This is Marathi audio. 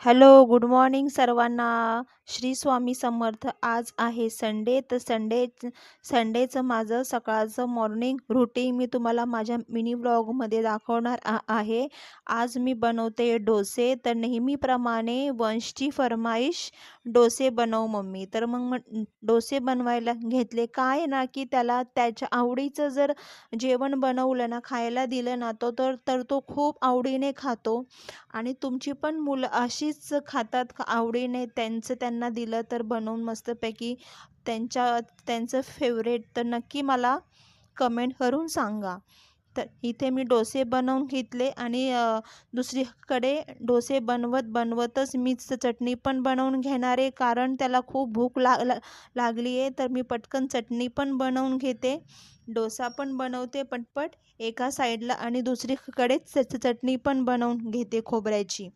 हॅलो, गुड मॉर्निंग सर्वांना. श्री स्वामी समर्थ. आज आहे संडे, तर संडेचं माझं सकाळचं मॉर्निंग रूटीन मी तुम्हाला माझ्या मिनी व्लॉगमध्ये दाखवणार आहे. आज मी बनवते डोसे. तर नेहमीप्रमाणे वंशची फर्माईश, डोसे बनव मम्मी. तर मग डोसे बनवायला घेतले. काय आहे ना, की त्याला त्याच्या आवडीचं जर जेवण बनवलं ना, खायला दिलं ना, तर तर तो खूप आवडीने खातो. आणि तुमची पण मुलं अशीच खातात का आवडीने त्यांचं त्यांना दिलं तर बनवून मस्तपैकी त्यांचं फेवरेट, तर नक्की मला कमेंट करून सांगा. तर इथे मी डोसे बनवून घेतले आणि दुसरीकडे डोसे बनवतच मी चटणी पण बनवून घेणार आहे, कारण त्याला खूप भूक लागली आहे. तर मी पटकन चटणी पण बनवून घेते. डोसा पण बनवते पटपट एका साईडला आणि दुसरीकडे चटणी पण बनवून घेते खोबऱ्याची.